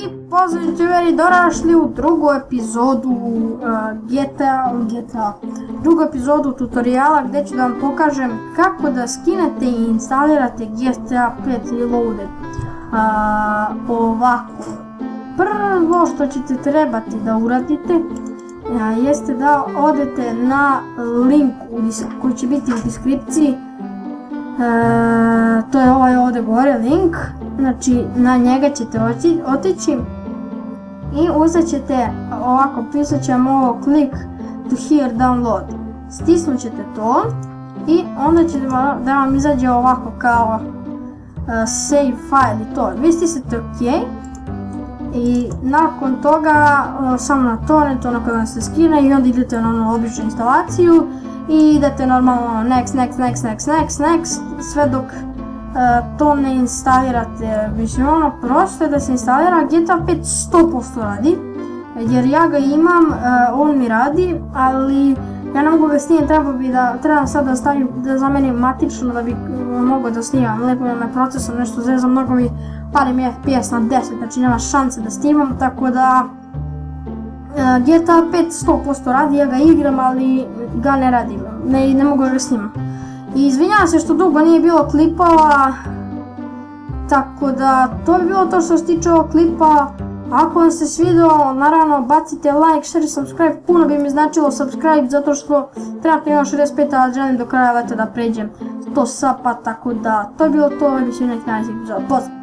I pozdrav youtuberi, došli u drugu epizodu drugu epizodu tutoriala gdje ću da vam pokažem kako da skinete i instalirate GTA 5 Reloaded. Ovako, prvo što ćete trebati da uradite jeste da odete na link koji će biti u deskripciji. To je ovaj ovdje gore link, znači na njega ćete otići i uzet ćete ovako, pisat će vam ovo click to here download, stisnut ćete to i onda će da vam izađe ovako kao save file i to, vi stisnete ok i nakon toga samo na torrent, ono kada vam se skine i onda idete na onu običnu instalaciju i idete normalno next, sve dok to ne instalirate. Mislim, ono prosto je da se instalira, GTA 5 100% radi, jer ja ga imam, on mi radi, ali ja ne mogu ga snimati, trebam sad da zamenim matično da bi mogao da snimam, lepo me procesom nešto zezam, mnogo mi pali mi FPS na 10, znači nema šanse da snimam, tako da GTA 5 100% radi, ja ga igram, ali ga ne radim, ne mogu ga snimam. I izvinjavam se što dugo nije bilo klipova, tako da to bi bilo to što se tiče ovog klipa. Ako vam se svidao, naravno bacite like, share i subscribe, puno bi mi značilo subscribe zato što trenutno imam 65, ali želim do kraja leta da pređem 100 sapa, tako da to je bilo to, ovo je više nekih najzih epizoda. Pozdrav!